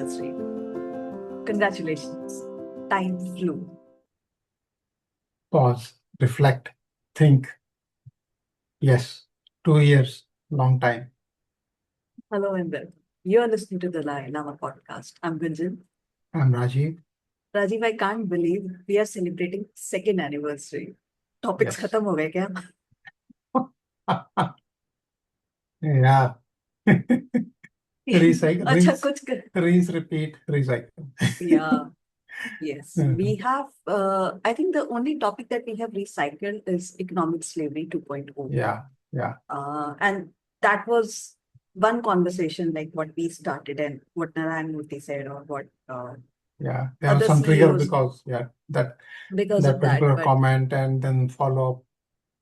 anniversary. Congratulations. Time flew. Pause, reflect, think. Yes, 2 years, long time. Hello and welcome. You are listening to the theLieLlama podcast. I'm Gunjan. I'm Rajiv. Rajiv, I can't believe we are celebrating second anniversary. Topics Yes. खत्म हो गए क्या? Yeah. Recycle, अच्छा कुछ rinse, repeat, recycle. Yeah. Yes, Mhm. we have. I think the only topic that we have recycled is economic slavery 2.0. Yeah, yeah, And that was one conversation, like what we started and what Narayan Murthy said, or what yeah. There was other some trigger CEOs because that because of that. particular But comment and then follow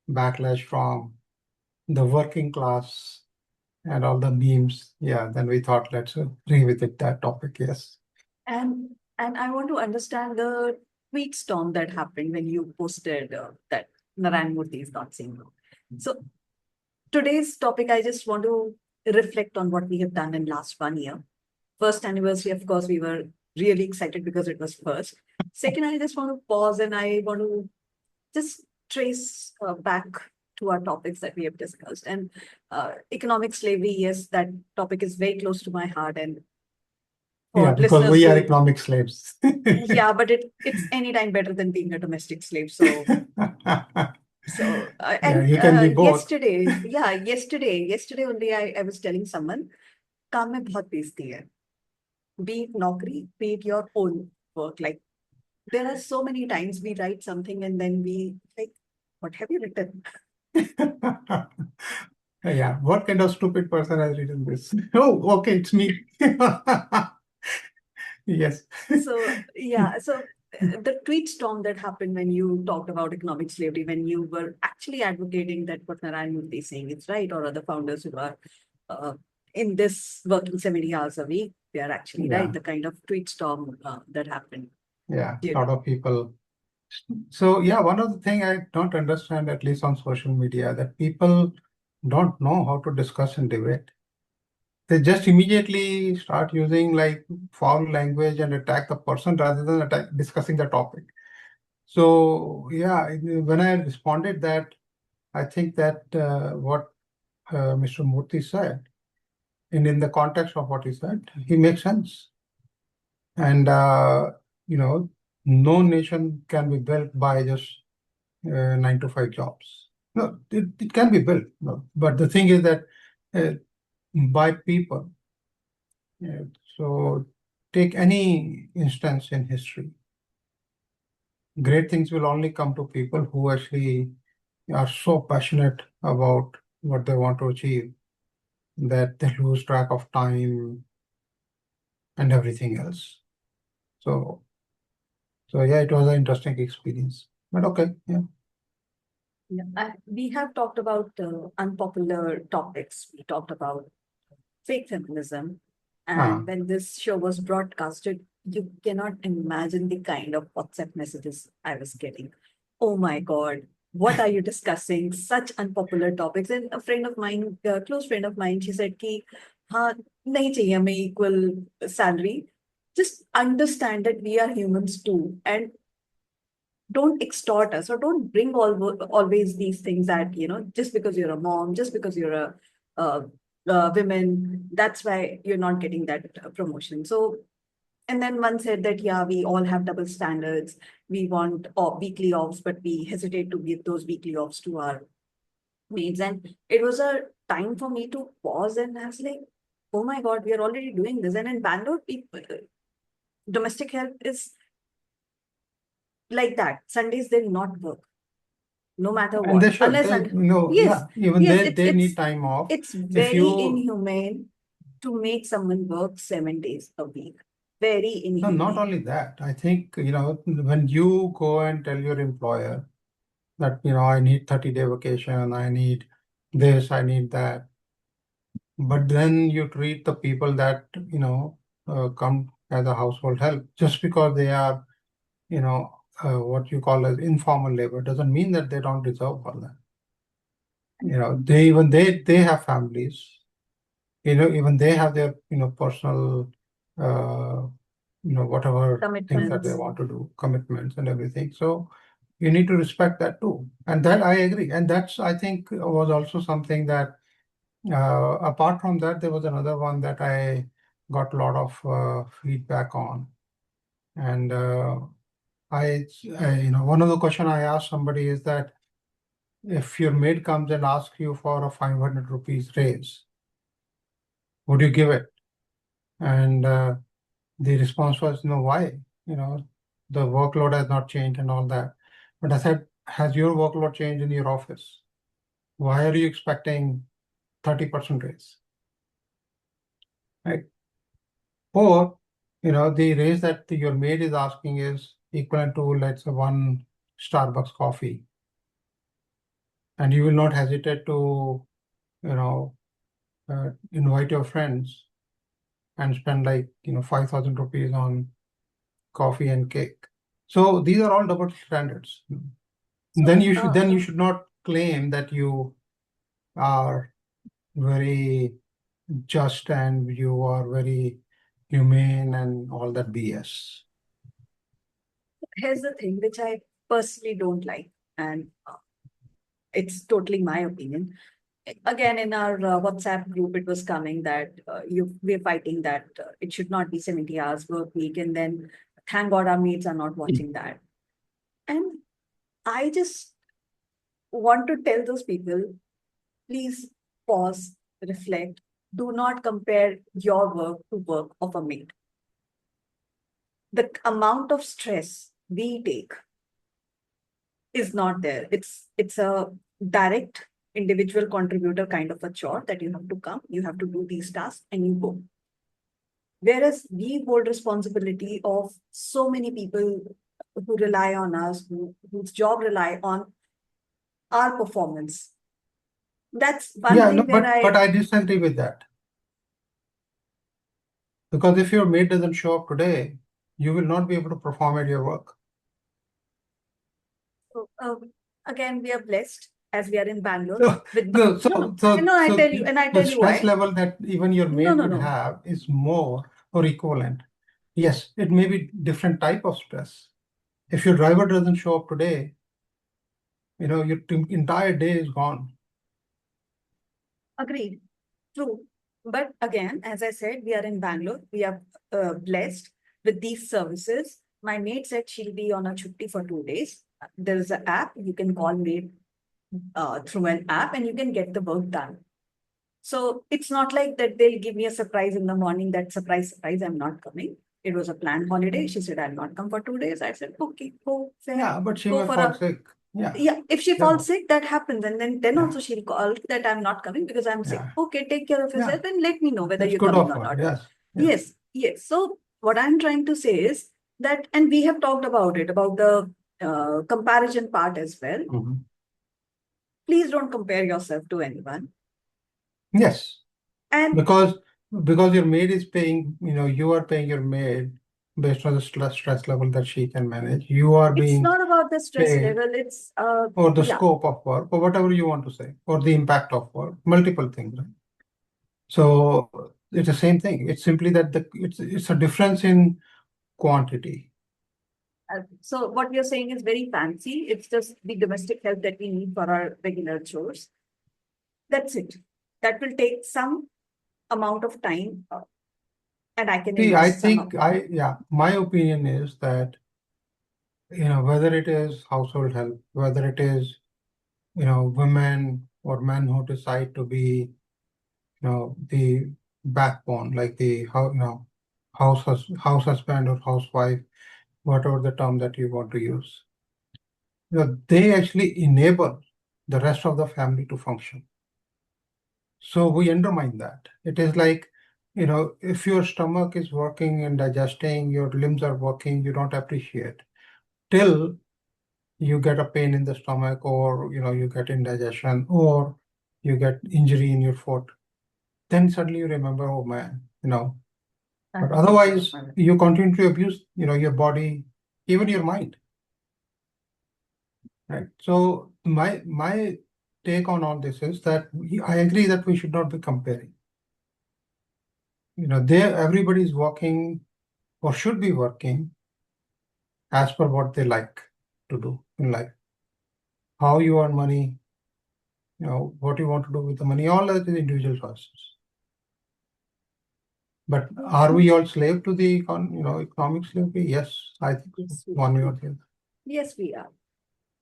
backlash from the working class and all the memes. Yeah, then we thought let's revisit that topic. Yes. and I want to understand the tweet storm that happened when you posted that Narayan Murthy is not saying no. So today's topic, I just want to reflect on what we have done in last 1 year. First anniversary, of course, we were really excited because it was first. Second, I just want to pause and I want to just trace back to our topics that we have discussed. And economic slavery, yes, that topic is very close to my heart. And Yeah, for because listeners we are who, economic slaves. yeah, but it's any time better than being a domestic slave. So Yeah, you can be both. yesterday only I was telling someone, काम में बहुत बेइज्जती है. Be it naukri, be it your own work. Like there are so many times we write something and then we like, what have you written? Yeah, what kind of stupid person has written this? Oh, okay, it's me. Yes. So the tweet storm that happened when you talked about economic slavery, when you were actually advocating that what Narayan Murthy is saying is right, or other founders who are uh, in this working 70 hours a week, they are actually Yeah. right. The kind of tweet storm that happened. Yeah, a lot of people. So yeah, one of the thing I don't understand, at least on social media, that people don't know how to discuss and debate. They just immediately start using like foul language and attack the person rather than discussing the topic. So yeah, when I responded that, I think that what Mr. Murthy said, and in the context of what he said, he makes sense. And no nation can be built by just 9 to 5 jobs. No, it can be built. No. But the thing is that by people. Yeah. So take any instance in history. Great things will only come to people who actually are so passionate about what they want to achieve that they lose track of time and everything else. So yeah, it was an interesting experience. But okay, yeah. Yeah, we have talked about unpopular topics. We talked about fake feminism. And when this show was broadcasted, you cannot imagine the kind of WhatsApp messages I was getting. Oh my God, what are you discussing? Such unpopular topics. And a friend of mine, a close friend of mine, she said, ki, हाँ, नहीं चाहिए हमें equal salary. Just understand that we are humans too. And don't extort us or don't bring always these things that, just because you're a mom, just because you're a women, that's why you're not getting that promotion. So, and then one said that, yeah, we all have double standards. We want weekly offs, but we hesitate to give those weekly offs to our maids. And it was a time for me to pause and I was like, oh my God, we are already doing this. And in Bangalore, people, domestic help is like that. Sundays, they'll not work. No matter And they what, should. unless Yeah, even yes, they need time off. it's If very you inhumane to make someone work 7 days a week. Very no, not inhumane. only that, I think when you go and tell your employer that I need 30-day vacation, I need this, I need that, but then you treat the people that come as a household help just because they are what you call as informal labor doesn't mean that they don't deserve all that. They have families. Even they have their personal whatever things that they Commitments. want to do, commitments and everything. So you need to respect that too. And that I agree. And that's, I think, was also something that, apart from that, there was another one that I got a lot of feedback on. And one of the question I asked somebody is that if your maid comes and asks you for a 500 rupees raise, would you give it? And the response was, no, why? The workload has not changed and all that. But I said, has your workload changed in your office? Why are you expecting 30% raise? Right? Or, the raise that your maid is asking is equivalent to, let's say, one Starbucks coffee. And you will not hesitate to, invite your friends and spend 5,000 rupees on coffee and cake. So these are all double standards. So, Then you should not claim that you are very just and you are very humane and all that BS. here's the thing which I personally don't like, and it's totally my opinion. Again, in our WhatsApp group, it was coming that we're fighting that it should not be 70 hours work week, and then thank God our mates are not watching that. And I just want to tell those people, please pause, reflect. Do not compare your work to work of a mate. The amount of stress we take is not there. It's a direct individual contributor kind of a chore that you have to come, you have to do these tasks, and you go. Whereas we hold responsibility of so many people who rely on us, whose job rely on our performance. That's one Yeah, no, thing where but I disagree with that. Because if your mate doesn't show up today, you will not be able to perform at your work. again, we are blessed as we are in Bangalore. So, With no, so, no, so, no, I so tell you, and I the tell you stress why. level that even your No, mate no, would no. have is more or equivalent. Yes, it may be different type of stress. If your driver doesn't show up today, your entire day is gone. Agreed. True. But again, as I said, we are in Bangalore. We are blessed with these services. My mate said she'll be on a chutti for 2 days. There is an app. You can call mate through an app and you can get the work done. So it's not like that they'll give me a surprise in the morning, that surprise, I'm not coming. It was a planned holiday. She said, I'll not come for 2 days. I said, okay, go, fair. Yeah, but she Go may for fall a sick. Yeah. yeah, if she Yeah. falls sick, that happens. And then Yeah. also she'll call that I'm not coming because I'm sick. Yeah. Okay, take care of yourself and let me know whether That's you're good coming of or her. not. Yes. Yes, yes. So what I'm trying to say is that, and we have talked about it, about the comparison part as well. Mhm. Please don't compare yourself to anyone. Yes. And Because your maid is paying, you are paying your maid based on the stress level that she can manage. You are it's being not about the stress paid level. It's or the yeah. scope of work or whatever you want to say, or the impact of work, multiple things, right? So it's the same thing. It's simply that it's a difference in quantity. So what you're saying is very fancy. It's just the domestic help that we need for our regular chores. That's it. That will take some amount of time, and I can See, I invest some of. think my opinion is that, whether it is household help, whether it is, women or men who decide to be, the backbone, like the house husband or housewife, whatever the term that you want to use. They actually enable the rest of the family to function. So we undermine that. It is like, if your stomach is working and digesting, your limbs are working, you don't appreciate till you get a pain in the stomach, or you get indigestion, or you get injury in your foot. Then suddenly you remember, oh man, but otherwise you continue to abuse, your body, even your mind. Right. So my take on all this is that I agree that we should not be comparing. everybody's working or should be working as per what they like to do in life. How you earn money, what you want to do with the money, all that is individual choices. But are we all slave to the economic slavery? Yes, I think Yes, so. One way or the other. Yes, we are.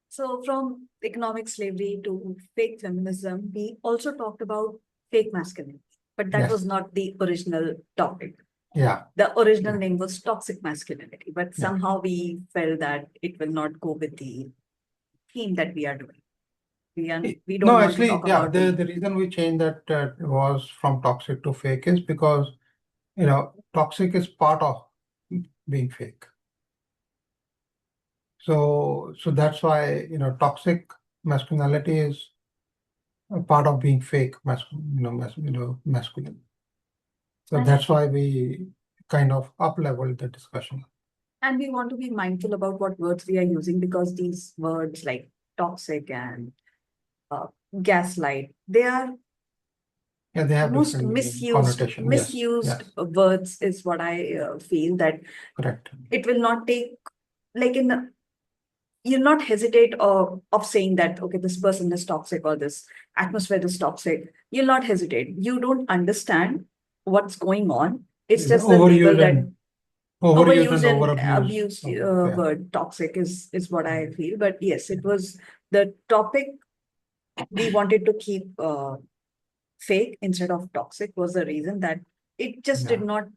So from economic slavery to fake feminism, we also talked about fake masculinity, but that Yes. was not the original topic. Yeah. The original Yeah. name was toxic masculinity, but Yeah. somehow we felt that it will not go with the theme that we are doing. We don't No, want to actually, talk yeah, about the reason we changed that was from toxic to fake is because, toxic is part of being fake. So that's why, toxic masculinity is a part of being fake masculine. So And- that's why we kind of up-leveled the discussion. And we want to be mindful about what words we are using, because these words like toxic and gaslight, they are Yeah, they have most different misused connotation. Yes. misused Yes. words is what I feel that Correct. it will not take, like in the, you'll not hesitate of saying that, okay, this person is toxic or this atmosphere is toxic. You'll not hesitate. You don't understand what's going on. It's just the label Overused that and overused and and overabused. abused Yeah. word toxic is what I feel. But yes, it was the topic we wanted to keep fake instead of toxic was the reason that it just did Yeah. not,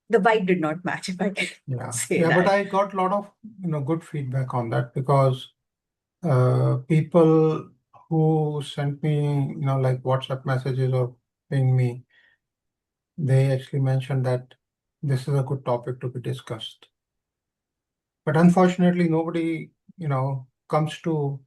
the vibe did not match, if I can Yeah. say Yeah, but that. I got a lot of good feedback on that because people who sent me like WhatsApp messages or ping me, they actually mentioned that this is a good topic to be discussed. But unfortunately, nobody comes to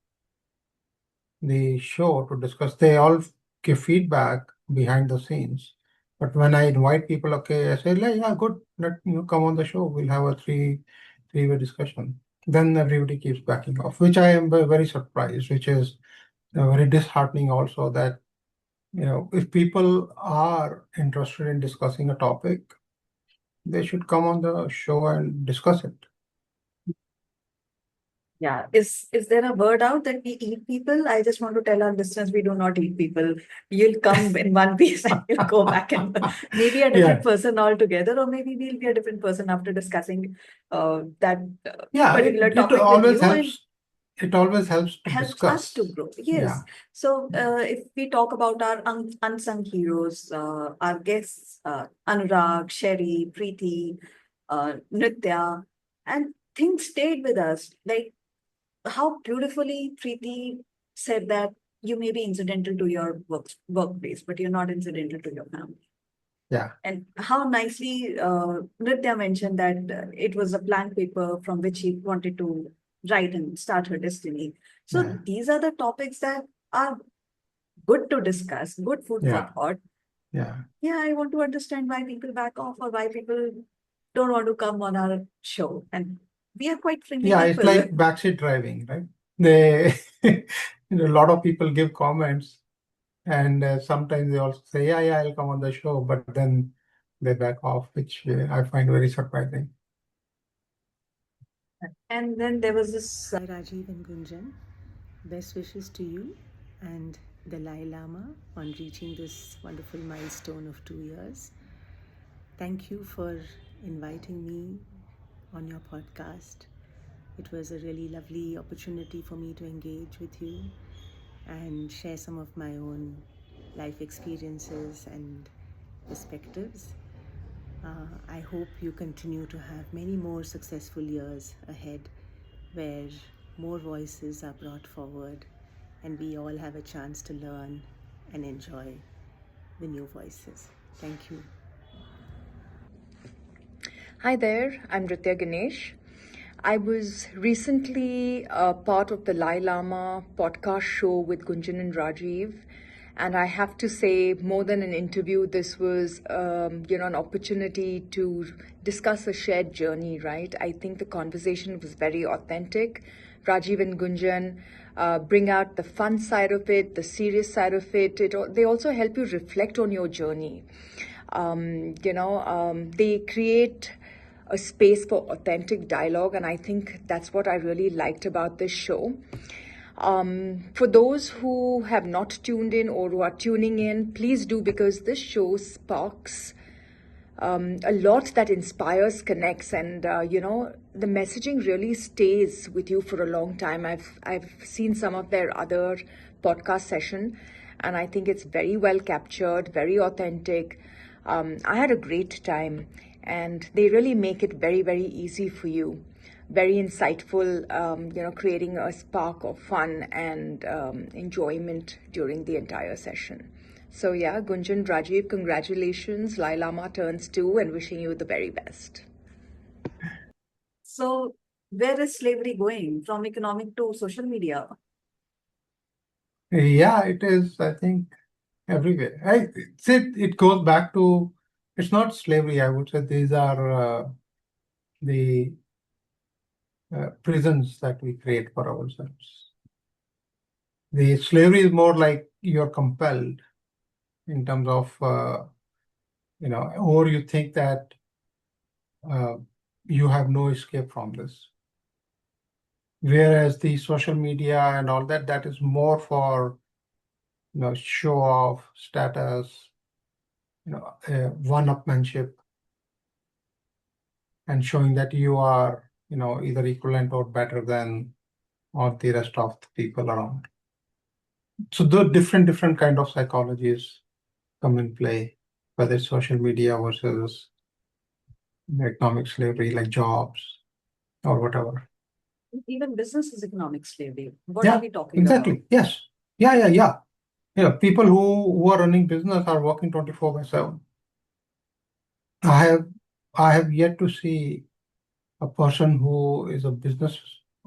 the show to discuss. They all give feedback behind the scenes. But when I invite people, okay, I say, yeah, good, let you come on the show. We'll have a three-way discussion. Then everybody keeps backing off, which I am very surprised, which is very disheartening also that, if people are interested in discussing a topic, they should come on the show and discuss it. Yeah. Is there a word out that we eat people? I just want to tell our listeners we do not eat people. You'll come in one piece and you'll go back and maybe a different person altogether, or maybe we'll be a different person after discussing that Yeah, particular it topic with always you, and helps. It always helps to helps us to discuss. grow. Yes. Yeah. So if we talk about our unsung heroes, our guests, Anurag, Sherry, Preeti, Nritya, and things stayed with us. Like how beautifully Preeti said that you may be incidental to your workplace, but you're not incidental to your family. Yeah. And how nicely Nritya mentioned that it was a blank paper from which he wanted to write and start her destiny. So Yeah. these are the topics that are good to discuss, good food for thought. Yeah. Yeah, I want to understand why people back off or why people don't want to come on our show. And we are quite friendly Yeah, it's people. like backseat driving, right? They, a lot of people give comments, and sometimes they also say, yeah, I'll come on the show, but then they back off, which I find very surprising. And then there was this. Hi Rajiv and Gunjan. Best wishes to you and theLieLlama on reaching this wonderful milestone of 2 years. Thank you for inviting me on your podcast. It was a really lovely opportunity for me to engage with you and share some of my own life experiences and perspectives. I hope you continue to have many more successful years ahead where more voices are brought forward and we all have a chance to learn and enjoy the new voices. Thank you. Hi there, I'm Ritya Ganesh. I was recently a part of the theLieLlama podcast show with Gunjan and Rajiv. And I have to say, more than an interview, this was, an opportunity to discuss a shared journey, right? I think the conversation was very authentic. Rajiv and Gunjan bring out the fun side of it, the serious side of it. They also help you reflect on your journey. They create a space for authentic dialogue, and I think that's what I really liked about this show. For those who have not tuned in or who are tuning in, please do, because this show sparks a lot that inspires, connects, and the messaging really stays with you for a long time. I've seen some of their other podcast session, and I think it's very well captured, very authentic. I had a great time, and they really make it very, very easy for you. Very insightful, creating a spark of fun and enjoyment during the entire session. So yeah, Gunjan, Rajiv, congratulations. theLieLlama turns 2 and wishing you the very best. So where is slavery going from economic to social media? Yeah, it is, I think, everywhere. It goes back to, it's not slavery, I would say these are the prisons that we create for ourselves. The slavery is more like you're compelled in terms of, or you think that you have no escape from this. Whereas the social media and all that, that is more for, show off, status, one-upmanship, and showing that you are, either equivalent or better than all the rest of the people around. So the different kind of psychologies come in play, whether it's social media versus economic slavery, like jobs or whatever. Even business is economic slavery. What are we talking exactly. about? Yes. Yeah. People who are running business are working 24/7. I have yet to see a person who is a business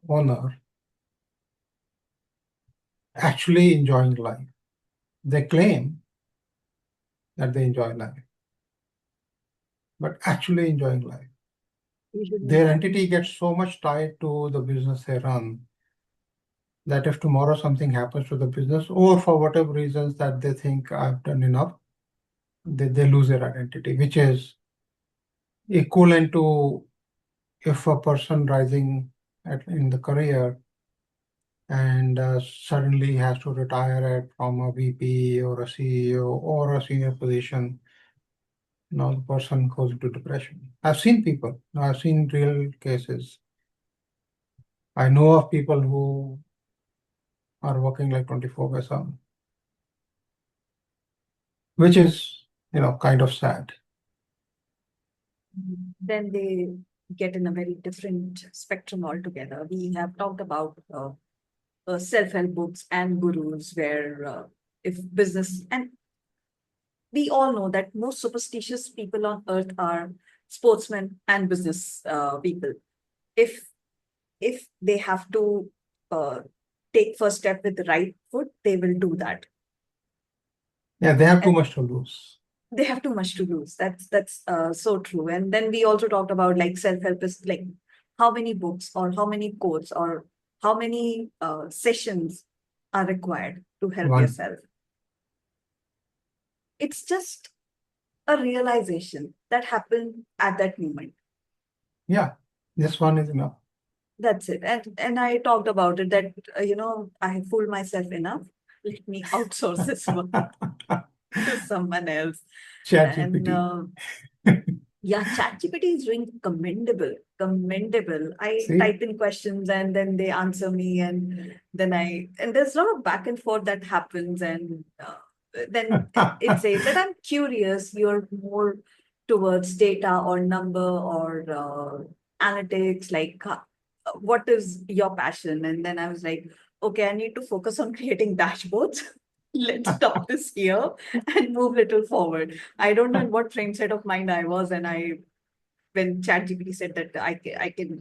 owner actually enjoying life. They claim that they enjoy life, but actually enjoying life. Their entity gets so much tied to the business they run that if tomorrow something happens to the business, or for whatever reasons that they think I've done enough, they lose their identity, which is equivalent to if a person rising in the career and suddenly has to retire from a VP or a CEO or a senior position, now the person goes into depression. I've seen real cases. I know of people who are working like 24/7, which is, kind of sad. Then they get in a very different spectrum altogether. We have talked about self-help books and gurus where if business, and we all know that most superstitious people on earth are sportsmen and business people. If they have to take first step with the right foot, they will do that. Yeah, they have too much to lose. They have too much to lose. That's so true. And then we also talked about like self-help is like how many books or how many quotes or how many sessions are required to help yourself. It's just a realization that happened at that moment. Yeah, this one is enough. That's it. And I talked about it that, I have fooled myself enough. Let me outsource this one to someone else. ChatGPT. Yeah, ChatGPT is doing commendable. I type in questions and then they answer me, and then there's a lot of back and forth that happens, and then it says that I'm curious. You're more towards data or number or analytics, like what is your passion? And then I was like, okay, I need to focus on creating dashboards. Let's stop this here and move little forward. I don't know in what frame set of mind I was, and when ChatGPT said that I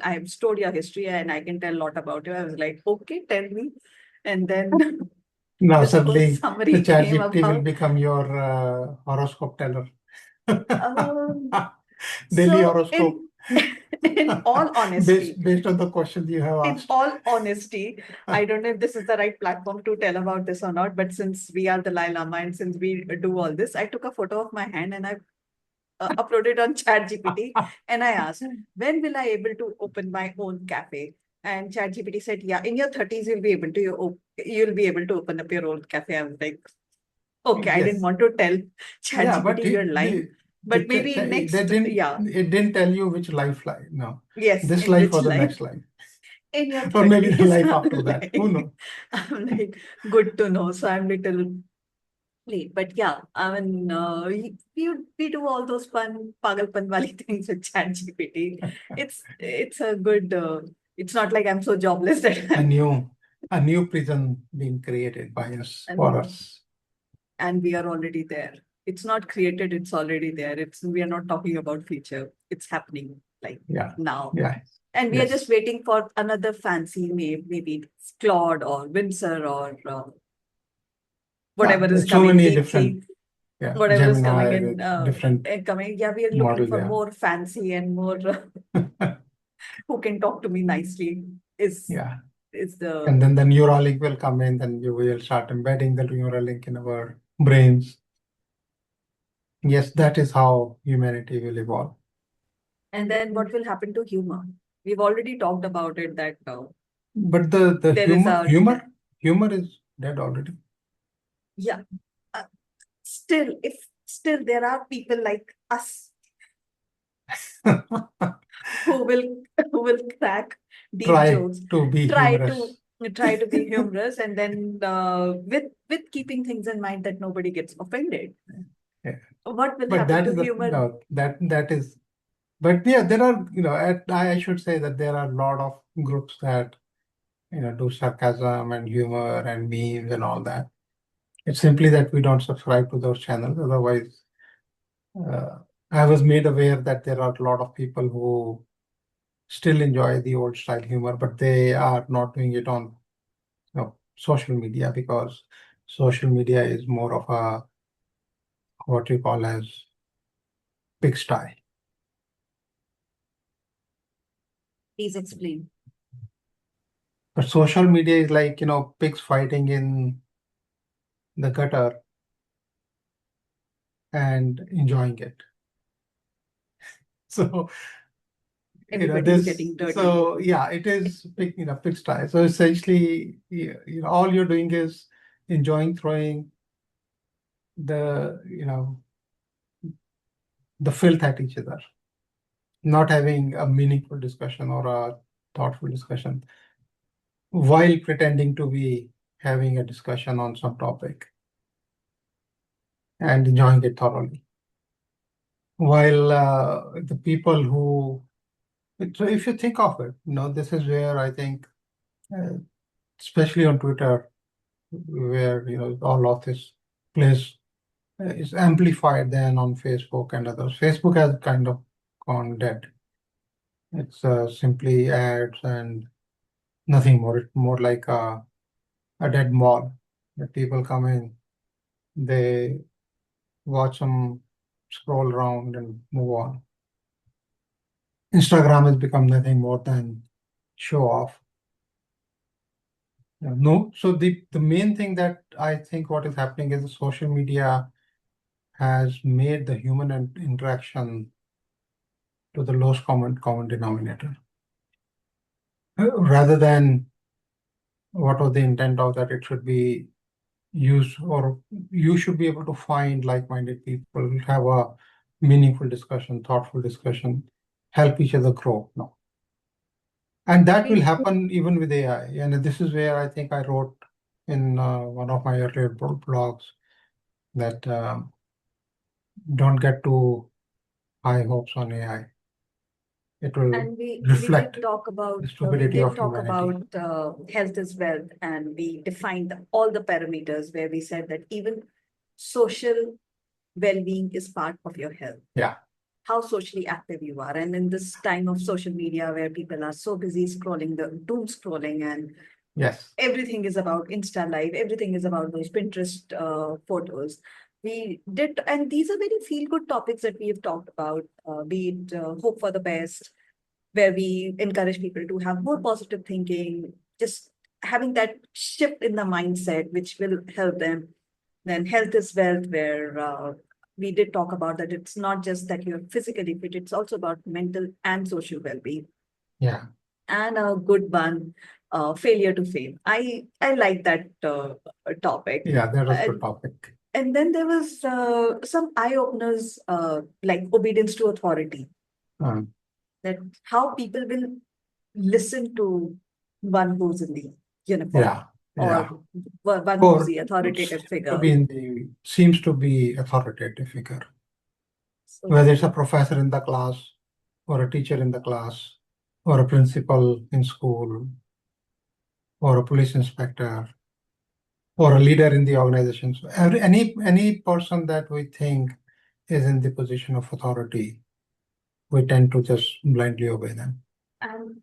have stored your history and I can tell a lot about you, I was like, okay, tell me. And then now this whole suddenly summary the came ChatGPT will about. become your horoscope teller. So Daily horoscope. in all honesty, based on the questions you have in asked. all honesty, I don't know if this is the right platform to tell about this or not, but since we are the theLieLlama and since we do all this, I took a photo of my hand and I uploaded on ChatGPT, and I asked, when will I able to open my own cafe? And ChatGPT said, yeah, in your 30s, you'll be able to open up your own cafe. I was like, okay, I didn't Yes. want to tell Yeah, but ChatGPT you're lying, but maybe next, yeah, it didn't tell you which life no. yes, This in life which or the life? next life. In your Or maybe the 30s, life I'm after that. Who knows? I'm like, good to know. So I'm little late, but yeah, I mean, we do all those fun pagalpan wali things with ChatGPT. It's a good. It's not like I'm so jobless that A new prison being created by us for us. and we are already there. It's not created; it's already there. We are not talking about future. It's happening like now. Yeah. And we are Yes. just waiting for another fancy name, maybe it's Claude or Windsor or whatever is There's so coming, many DeepSeek, different, whatever is coming Gemini in, with different coming. Yeah, we are looking model for there. more fancy and more who can talk to me nicely. Yeah. Is the And then the Neuralink will come in, then you will start embedding the Neuralink in our brains. Yes, that is how humanity will evolve. and then what will happen to humor? We've already talked about it that But the there is humor is dead already. yeah. Still there are people like us who will crack deep Try jokes, to be humorous. try to be humorous, and then with keeping things in mind that nobody gets offended. Yeah. What will But happen that to is the humor? no, that is. But yeah, there are I should say that there are a lot of groups that do sarcasm and humor and memes and all that. It's simply that we don't subscribe to those channels. Otherwise, I was made aware that there are a lot of people who still enjoy the old style humor, but they are not doing it on social media because social media is more of a what you call as pigsty. Please explain. But social media is like, pigs fighting in the gutter and enjoying it. So, Everybody's getting dirty. So yeah, it is pigsty. So essentially, all you're doing is enjoying throwing the the filth at each other, not having a meaningful discussion or a thoughtful discussion while pretending to be having a discussion on some topic and enjoying it thoroughly. While the people who, so if you think of it, this is where I think, especially on Twitter, where all of this plays is amplified than on Facebook and others. Facebook has kind of gone dead. It's simply ads and nothing more. It's more like a dead mall that people come in, they watch them, scroll around and move on. Instagram has become nothing more than show off. No, so the main thing that I think what is happening is the social media has made the human interaction to the lowest common denominator. Rather than what was the intent of that it should be used, or you should be able to find like-minded people, have a meaningful discussion, thoughtful discussion, help each other grow. No. And that will happen even with AI. And this is where I think I wrote in one of my earlier blogs that don't get too high hopes on AI. It will And we reflect did talk about the stupidity of humanity. Health is wealth, and we defined all the parameters where we said that even social well-being is part of your health. Yeah. How socially active you are. And in this time of social media where people are so busy scrolling, the doom scrolling, and Yes, everything is about Insta Live, everything is about those Pinterest photos. We did, and these are very feel-good topics that we have talked about, be it hope for the best, where we encourage people to have more positive thinking, just having that shift in the mindset, which will help them. Then health is wealth, where we did talk about that it's not just that you're physically fit, it's also about mental and social well-being. Yeah. And a good one, failure to fail. I like that topic. Yeah, that was a good And, topic. and then there was some eye-openers like obedience to authority, Uh, that how people will listen to one who's in the uniform yeah. Yeah. or one who's Or the authoritative figure. seems to be authoritative figure. So, Whether it's a professor in the class, or a teacher in the class, or a principal in school, or a police inspector, or a leader in the organization. So any person that we think is in the position of authority, we tend to just blindly obey them. and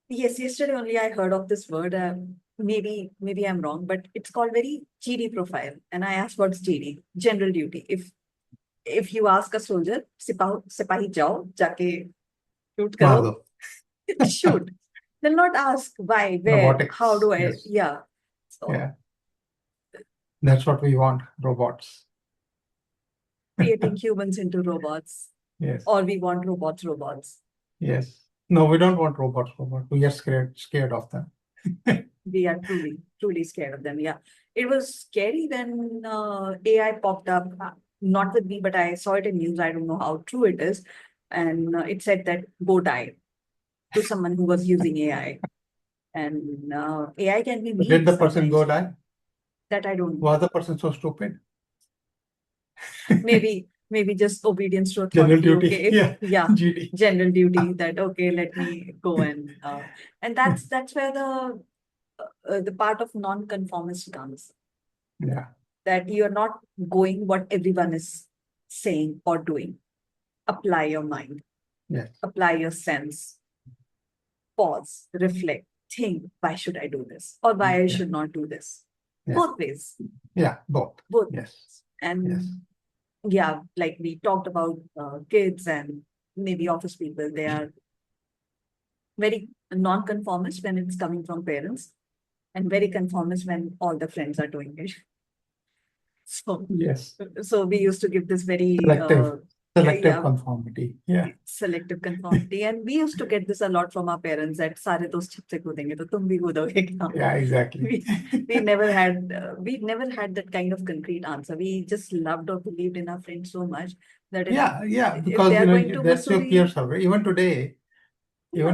yes, yesterday only I heard of this word. Maybe I'm wrong, but it's called very GD profile. And I asked, what's GD? General duty. If you ask a soldier, sipahi jao, jaake shoot Maar karo, do. shoot. They'll not ask why, where, Robotics. how do I, Yes. yeah. So Yeah. That's what we want, robots. creating humans into robots, Yes. or we want robots. Yes. No, we don't want robots. We are scared of them. We are truly scared of them. Yeah. It was scary when AI popped up, not with me, but I saw it in news. I don't know how true it is. And it said that go die to someone who was using AI. And AI can be mean. Did the person sometimes. go die? That I don't know. Was the person so stupid? Maybe just obedience to General authority. duty. Okay. Yeah. GD. General duty that, okay, let me go and that's where the part of non-conformist comes. Yeah. That you're not going what everyone is saying or doing. Apply your mind. Yes. Apply your sense. Pause, reflect, think, why should I do this? Or why I should not do this? Yeah. Both ways. Yeah, both. Yes. And yes. Yeah, like we talked about kids and maybe office people, they are very non-conformist when it's coming from parents and very conformist when all the friends are doing it. So, yes. So we used to give this very selective conformity. Yeah. Selective conformity. And we used to get this a lot from our parents that सारे दोस्त छत से कूदेंगे तो तुम भी कूदोगे क्या? Yeah, exactly. we never had that kind of concrete answer. We just loved or believed in our friends so much that because they are going to that's your Missouri, peer circle. Even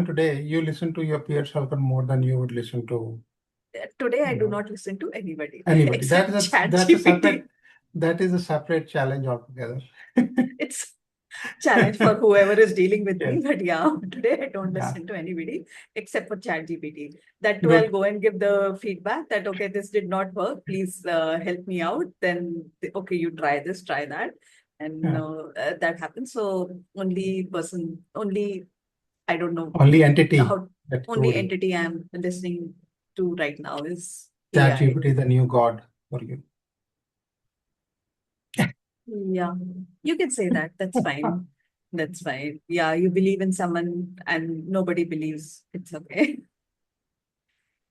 today, you listen to your peer circle more than you would listen to. Today, I do not listen to anybody. That is a separate challenge altogether. It's challenge for whoever is dealing with me. But yeah, today I don't listen to anybody except for ChatGPT. That too, I'll go and give the feedback that, okay, this did not work. Please help me out. Then, okay, you try this, try that. And that happens. So only I don't know. Only entity. Only entity I'm listening to right now is ChatGPT, the new god for you. Yeah, you can say that. That's fine. That's fine. Yeah, you believe in someone and nobody believes. It's okay.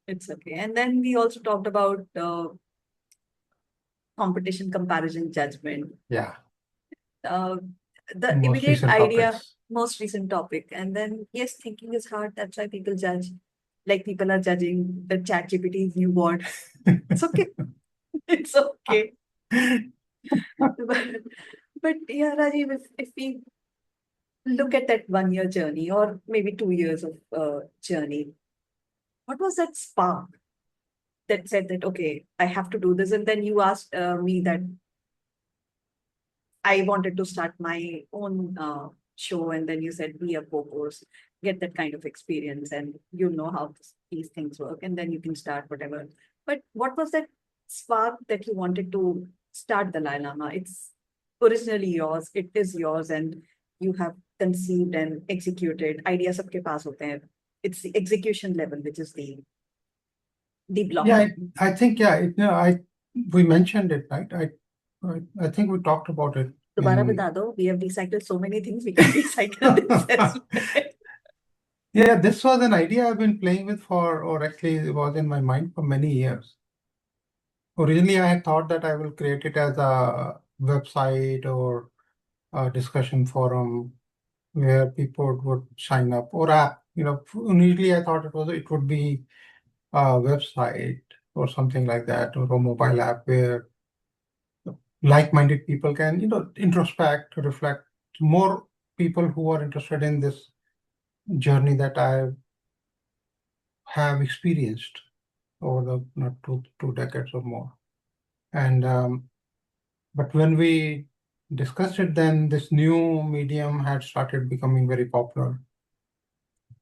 It's okay. And then we also talked about competition, comparison, judgment. Yeah. The immediate idea, most recent topic. And then, yes, thinking is hard. That's why people judge. Like people are judging the ChatGPT's new board. It's okay. It's okay. But yeah, Rajiv, if we look at that 1 year journey or maybe 2 years of journey, what was that spark that said that, okay, I have to do this? And then you asked me that I wanted to start my own show. And then you said, be a co-host, get that kind of experience and you know how these things work. And then you can start whatever. But what was that spark that you wanted to start the theLieLlama? It's originally yours. It is yours. And you have conceived and executed. Ideas sabke paas hote hain. It's the execution level, which is the block. Yeah, I think, we mentioned it, right? I think we talked about it. Dobara bata do. We have recycled so many things. We can recycle this as well. Yeah, this was an idea I've been playing with or actually it was in my mind for many years. Originally, I had thought that I will create it as a website or a discussion forum where people would sign up, or app. Initially I thought it would be a website or something like that, or a mobile app where like-minded people can, introspect, reflect. More people who are interested in this journey that I have experienced over the two decades or more. And but when we discussed it, then this new medium had started becoming very popular.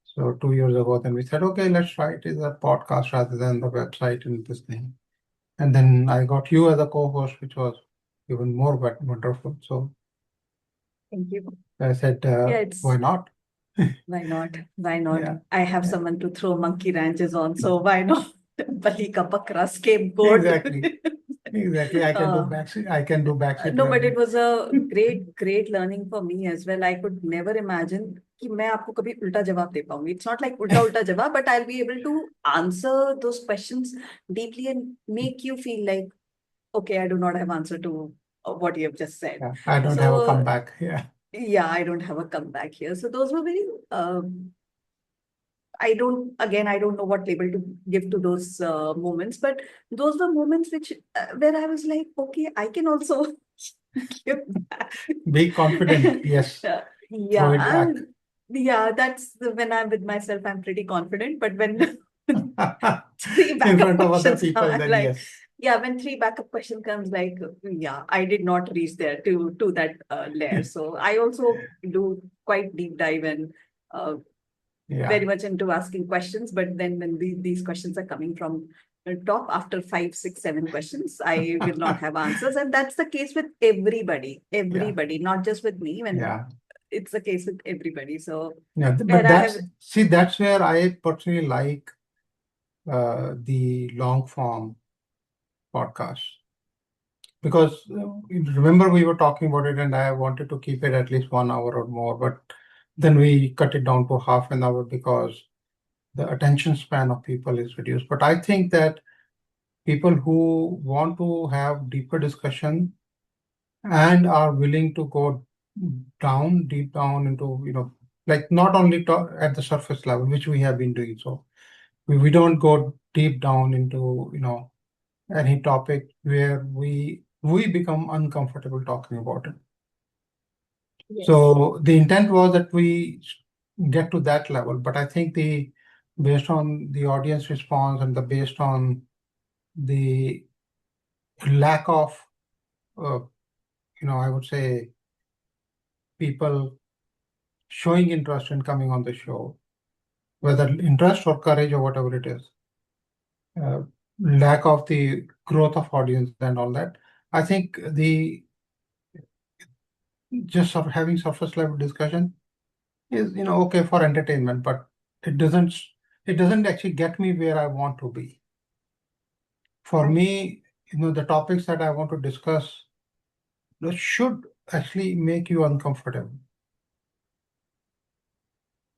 So 2 years ago, then we said, okay, let's try it as a podcast rather than the website and this thing. And then I got you as a co-host, which was even more wonderful. So Thank you. I said, Yeah, why not? why not? Why not? Yeah. I have Yeah. someone to throw monkey wrenches on, so why not? Bali ka bakra scapegoat. Exactly. Exactly. I can do Uh, backseat. I can do backseat No, but driving. it was a great learning for me as well. I could never imagine कि मैं आपको कभी उल्टा जवाब दे पाऊंगी. It's not like उल्टा उल्टा जवाब, but I'll be able to answer those questions deeply and make you feel like, okay, I do not have answer to what you have just said. Yeah, I don't have a comeback. Yeah, I don't have a comeback here. So those were very I don't know what label to give to those moments, but those were moments which where I was like, okay, I can also give back. Be confident. Yes. Throw Yeah, it back. yeah, when I'm with myself, I'm pretty confident. But when three In backup front of other questions people, come, I'm then like, yes. yeah, when three backup question comes, like, yeah, I did not reach there to that layer. So I also do quite deep dive and Yeah. very much into asking questions. But then when these questions are coming from the top after 5, 6, 7 questions, I will not have answers. And that's the case with everybody, not just with me. When Yeah. it's the case with everybody. So Yeah, but where I have that's where I personally like the long form podcast. Because remember we were talking about it and I wanted to keep it at least 1 hour or more, but then we cut it down to half an hour because the attention span of people is reduced. But I think that people who want to have deeper discussion and are willing to go deep down into, like not only at the surface level, which we have been doing. So we don't go deep down into, any topic where we become uncomfortable talking about it. yes. So the intent was that we get to that level, but I think based on the audience response and based on the lack of, I would say, people showing interest in coming on the show, whether interest or courage or whatever it is, lack of the growth of audience and all that. I think just having surface level discussion is, okay for entertainment, but it doesn't actually get me where I want to be. For me, the topics that I want to discuss should actually make you uncomfortable.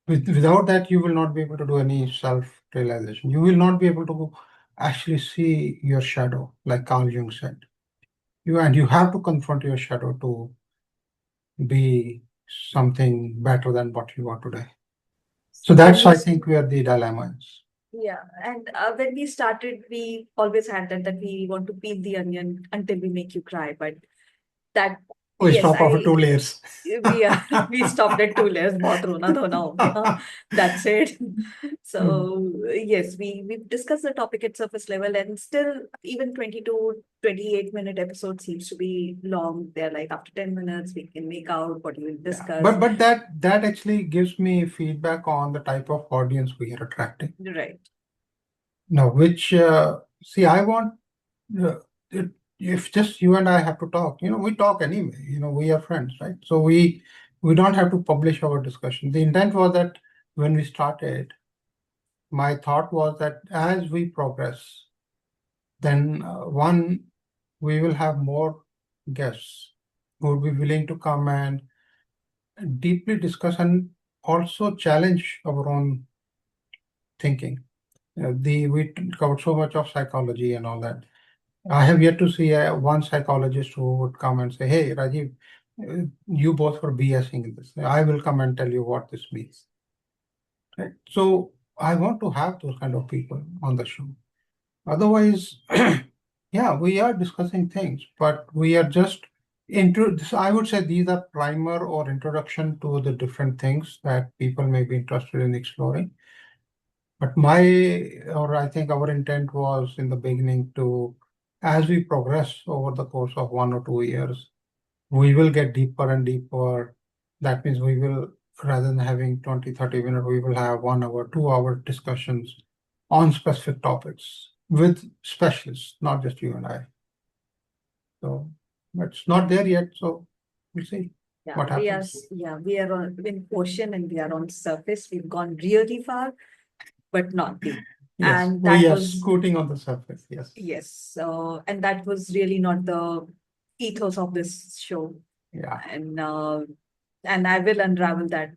Without that, you will not be able to do any self-realization. You will not be able to actually see your shadow, like Carl Jung said. You have to confront your shadow to be something better than what you are today. So that's, I think, where the dilemma is. Yeah, and when we started, we always had that we want to peel the onion until we make you cry. But that We yes, stop after 2 layers. we stopped at 2 layers. बहुत रोना धोना हो गया. That's it. So yes, we've discussed the topic at surface level, and still even 22, 28-minute episode seems to be long. They're like after 10 minutes, we can make out what you will discuss. But that actually gives me feedback on the type of audience we are attracting. Right. Now, which see, I want if just you and I have to talk, we talk anyway. We are friends, right? So we don't have to publish our discussion. The intent was that when we started, my thought was that as we progress, then we will have more guests who will be willing to come and deeply discuss and also challenge our own thinking. We covered so much of psychology and all that. I have yet to see one psychologist who would come and say, "Hey, Rajiv, you both were BSing this. I will come and tell you what this means." Right? So I want to have those kind of people on the show. Otherwise, yeah, we are discussing things, but we are just I would say these are primer or introduction to the different things that people may be interested in exploring. But I think our intent was in the beginning to, as we progress over the course of 1 or 2 years, we will get deeper and deeper. That means we will, rather than having 20, 30 minutes, we will have 1 hour, 2 hour discussions on specific topics with specialists, not just you and I. So it's not there yet. So we'll see what happens. We are on in ocean and we are on surface. We've gone really far, but not deep. Yes, And we that are was scooting on the surface. Yes. yes. And that was really not the ethos of this show. Yeah. And I will unravel that.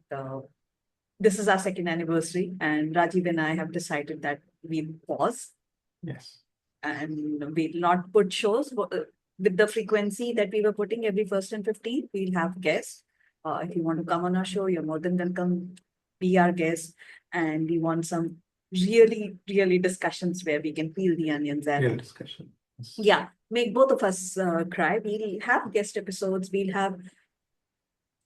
This is our second anniversary, and Rajiv and I have decided that we'll pause Yes. and we'll not put shows with the frequency that we were putting every 1st and 15th. We'll have guests. If you want to come on our show, you're more than welcome. Be our guest, and we want some really, really discussions where we can peel the onions and Real discussion. Yes. yeah, make both of us cry. We'll have guest episodes. We'll have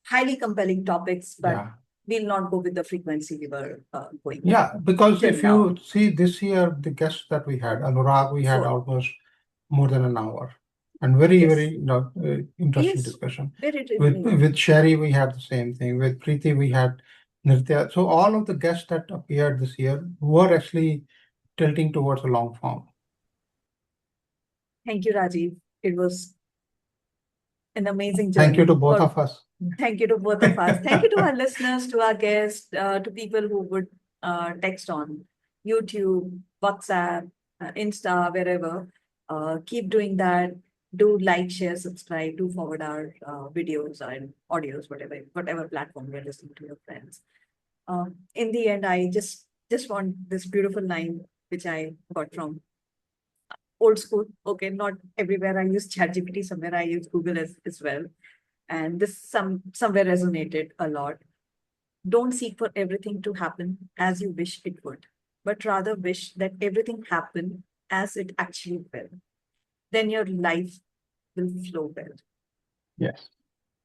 highly compelling topics, but Yeah. we'll not go with the frequency we were going. Yeah, because till if now. you see this year, the guests that we had, Anurag, we had Four. almost more than an hour, and very, Yes. very, interesting Yes. discussion. Very, With Sherry, we had the same thing. With Preeti, we had Nritya. So all of the guests that appeared this year were actually tilting towards a long form. Thank you, Rajiv. It was an amazing journey. Thank you to both of us. Thank you to both of us. Thank you to our listeners, to our guests, to people who would text on YouTube, WhatsApp, Insta, wherever. Keep doing that. Do like, share, subscribe, do forward our videos and audios, whatever platform you're listening to your friends. In the end, I just want this beautiful line which I got from old school. Okay, not everywhere I use ChatGPT, somewhere I use Google as well. And this somewhere resonated a lot. Don't seek for everything to happen as you wish it would, but rather wish that everything happen as it actually will. Then your life will flow well. Yes.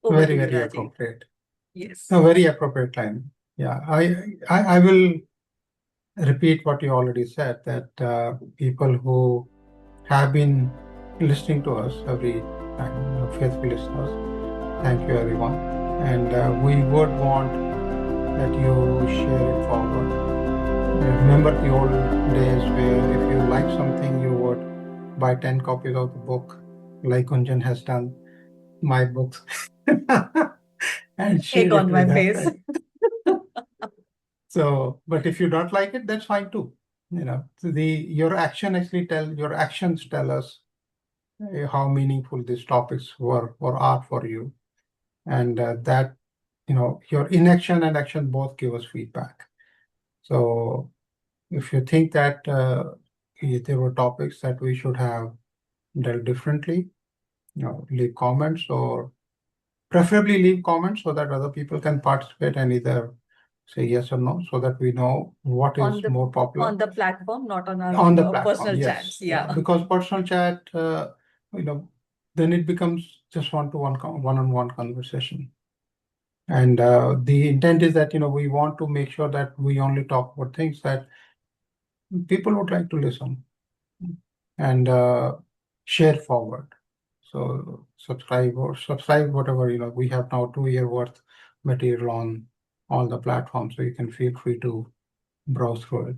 Over to Very, you, very Rajiv. appropriate. Yes. A very appropriate line. Yeah, I will repeat what you already said, that people who have been listening to us every time, faithful listeners, thank you everyone. And we would want that you share it forward. Remember the old days where if you like something, you would buy 10 copies of the book, like Gunjan has done, my books, and share Egg it on my with her, face. right? So, but if you don't like it, that's fine too. So your actions tell us how meaningful these topics were or are for you, and that your inaction and action both give us feedback. So if you think that there were topics that we should have dealt differently, leave comments, or preferably leave comments so that other people can participate and either say yes or no, so that we know what is more popular on the platform, not on our on the platform. personal Yes. chats. Yeah. Because personal chat, then it becomes just one-on-one conversation. And the intent is that we want to make sure that we only talk about things that people would like to listen and share forward. So subscribe whatever, we have now 2 year worth material on all the platforms, so you can feel free to browse through it.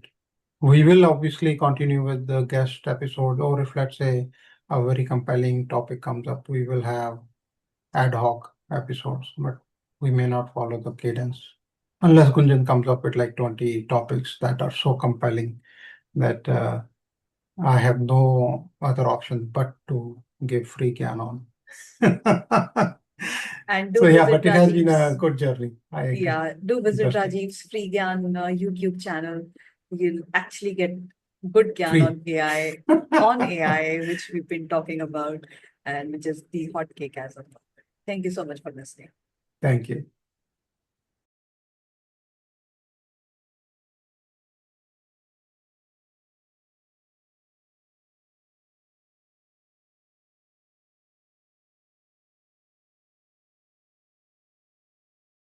We will obviously continue with the guest episode, or if let's say a very compelling topic comes up, we will have ad hoc episodes, but we may not follow the cadence unless Gunjan comes up with like 20 topics that are so compelling that I have no other option but to give free can on. And so yeah, but it has been a good journey. I agree. Yeah, do visit Interesting. Rajiv's Free Gyan YouTube channel. You'll actually get good gyan Free. on AI, on AI, which we've been talking about, and which is the hot cake as of now. Thank you so much for listening. Thank you.